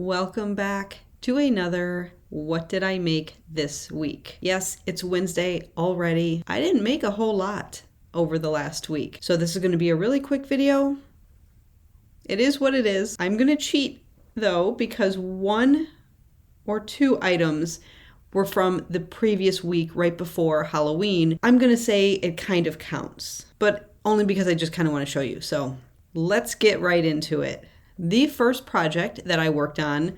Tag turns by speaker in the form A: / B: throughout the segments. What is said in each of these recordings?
A: Welcome back to another What Did I Make This Week? Yes, it's Wednesday already. I didn't make a whole lot over the last week, so this is going to be a really quick video. It is what it is. I'm going to cheat though because one or two items were from the previous week right before Halloween. I'm going to say it kind of counts, but only because I just kind of want to show you. So let's get right into it. The first project that I worked on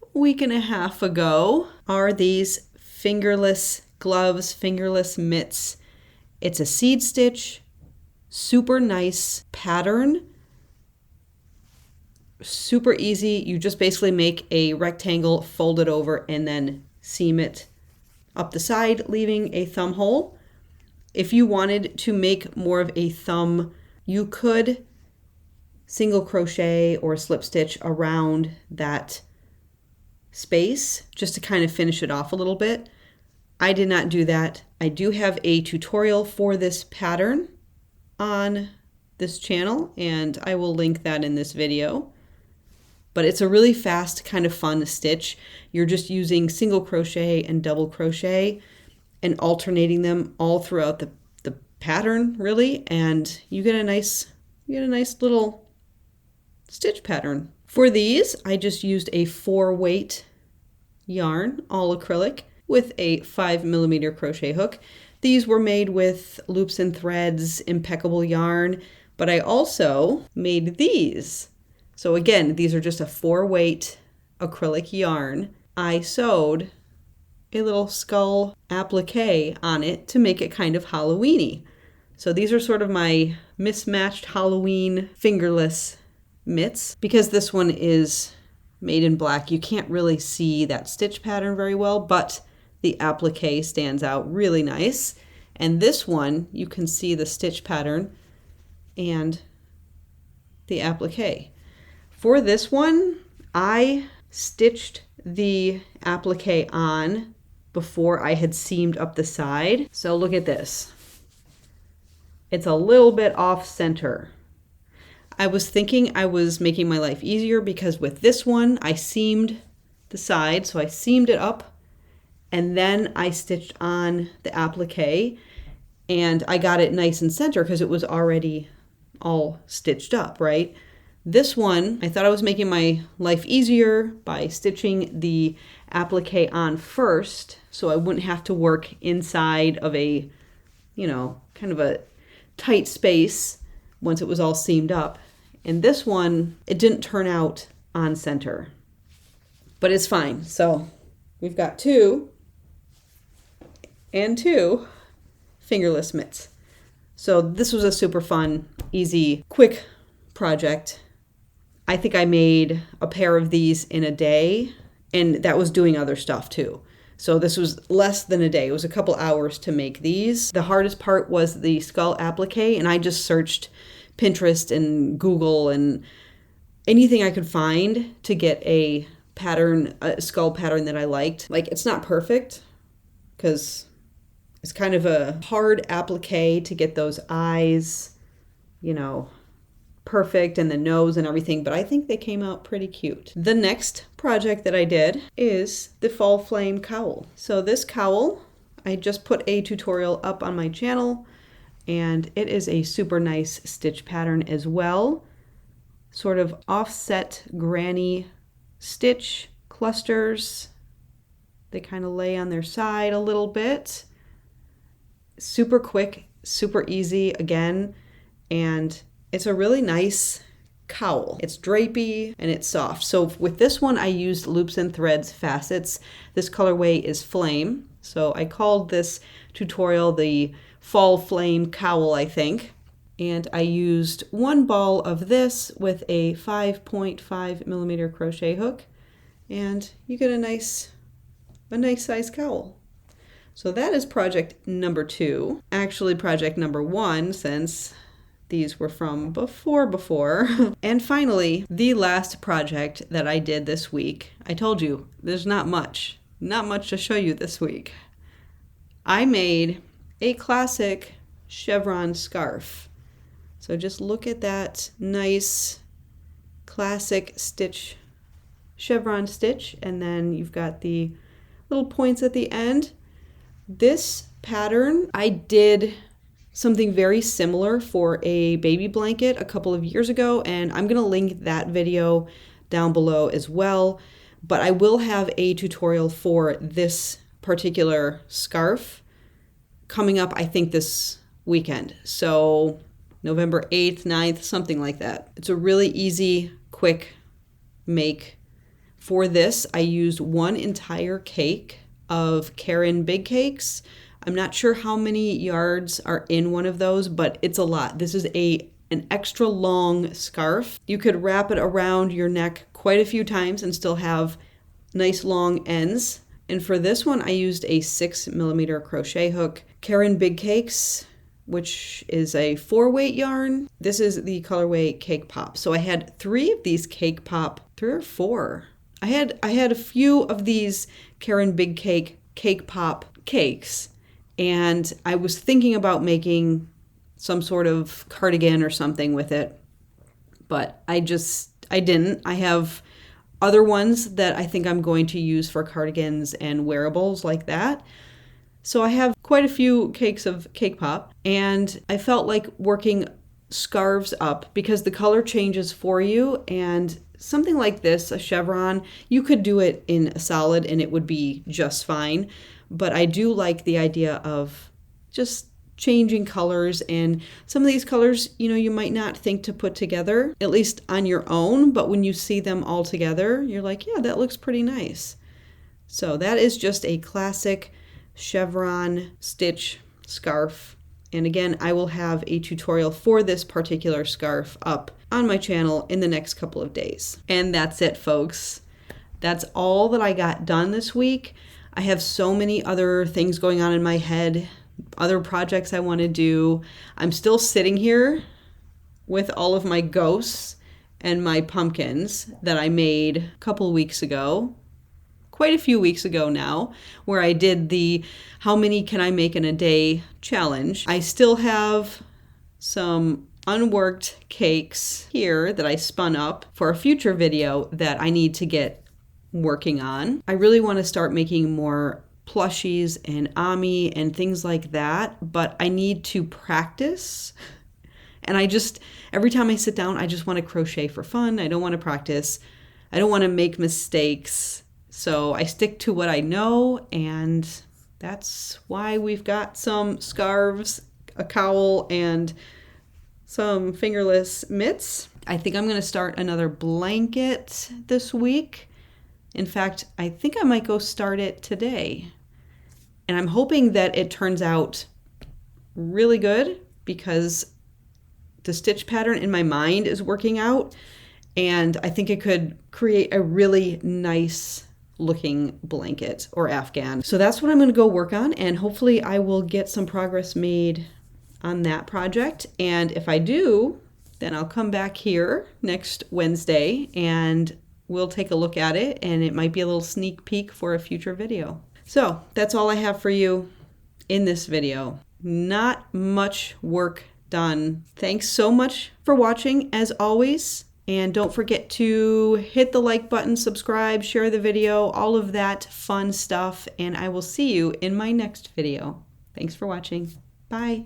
A: a week and a half ago are these fingerless gloves, fingerless mitts. It's a seed stitch, super nice pattern, super easy. You just basically make a rectangle, fold it over, and then seam it up the side, leaving a thumb hole. If you wanted to make more of a thumb, you could single crochet or slip stitch around that space just to kind of finish it off a little bit. I did not do that. I do have a tutorial for this pattern on this channel, and I will link that in this video. But it's a really fast, kind of fun stitch. You're just using single crochet and double crochet and alternating them all throughout the pattern, really, and you get a nice little stitch pattern. For these, I just used a 4-weight yarn, all acrylic, with a 5mm crochet hook. These were made with Loops and Threads impeccable yarn, but I also made these. So again, these are just a 4-weight acrylic yarn. I sewed a little skull applique on it to make it kind of Halloween-y. So these are sort of my mismatched Halloween fingerless mitts. Because this one is made in black, you can't really see that stitch pattern very well, but the applique stands out really nice. And this one, you can see the stitch pattern and the applique. For this one, I stitched the applique on before I had seamed up the side. So look at this. It's a little bit off center. I was thinking I was making my life easier because with this one, I seamed the side. So I seamed it up and then I stitched on the applique and I got it nice and center because it was already all stitched up, right? This one, I thought I was making my life easier by stitching the applique on first so I wouldn't have to work inside of a, kind of a tight space once it was all seamed up. And this one, it didn't turn out on center, but it's fine. So we've got 2 and 2 fingerless mitts. So this was a super fun, easy, quick project. I think I made a pair of these in a day, and that was doing other stuff too. So this was less than a day. It was a couple hours to make these. The hardest part was the skull applique, and I just searched Pinterest and Google and anything I could find to get a pattern, a skull pattern that I liked. Like, it's not perfect because it's kind of a hard applique to get those eyes, perfect, and the nose and everything, but I think they came out pretty cute. The next project that I did is the Fall Flame cowl. So this cowl, I just put a tutorial up on my channel, and it is a super nice stitch pattern as well. Sort of offset granny stitch clusters. They kind of lay on their side a little bit. Super quick, super easy again, and it's a really nice cowl. It's drapey and it's soft. So with this one, I used Loops and Threads facets. This colorway is Flame. So I called this tutorial the Fall Flame cowl, I think. And I used 1 ball of this with a 5.5mm crochet hook. And you get a nice size cowl. So that is project number 2. Actually, project number 1, since these were from before. And finally, the last project that I did this week. I told you, there's not much to show you this week. I made a classic chevron scarf. So just look at that nice classic stitch chevron stitch, and then you've got the little points at the end. This pattern, I did something very similar for a baby blanket a couple of years ago, and I'm gonna link that video down below as well. But I will have a tutorial for this particular scarf coming up, I think, this weekend. So November 8th, 9th, something like that. It's a really easy, quick make. For this, I used one entire cake of Caron Big Cakes. I'm not sure how many yards are in one of those, but it's a lot. This is an extra long scarf. You could wrap it around your neck quite a few times and still have nice long ends. And for this one, I used a 6mm crochet hook. Caron Big Cakes, which is a 4-weight yarn. This is the colorway Cake Pop. So I had 3 of these Cake Pop, 3 or 4. I had a few of these Caron Big Cake Pop cakes, and I was thinking about making some sort of cardigan or something with it, but I didn't. I have other ones that I think I'm going to use for cardigans and wearables like that. So I have quite a few cakes of Cake Pop, and I felt like working scarves up because the color changes for you, and something like this, a chevron, you could do it in a solid and it would be just fine. But I do like the idea of just changing colors, and some of these colors, you might not think to put together, at least on your own, but when you see them all together, you're like, yeah, that looks pretty nice. So that is just a classic chevron stitch scarf. And again, I will have a tutorial for this particular scarf up on my channel in the next couple of days. And that's it, folks. That's all that I got done this week. I have so many other things going on in my head, other projects I want to do. I'm still sitting here with all of my ghosts and my pumpkins that I made a couple of weeks ago. Quite a few weeks ago now, where I did the how many can I make in a day challenge. I still have some unworked cakes here that I spun up for a future video that I need to get working on. I really want to start making more plushies and Ami and things like that, but I need to practice. And every time I sit down, I just want to crochet for fun. I don't want to practice. I don't want to make mistakes. So I stick to what I know, and that's why we've got some scarves, a cowl, and some fingerless mitts. I think I'm going to start another blanket this week. In fact, I think I might go start it today. And I'm hoping that it turns out really good because the stitch pattern in my mind is working out, and I think it could create a really nice looking blanket or Afghan. So that's what I'm going to go work on, and hopefully I will get some progress made on that project. And if I do, then I'll come back here next Wednesday and we'll take a look at it, and it might be a little sneak peek for a future video. So that's all I have for you in this video. Not much work done. Thanks so much for watching, as always. And don't forget to hit the like button, subscribe, share the video, all of that fun stuff. And I will see you in my next video. Thanks for watching. Bye.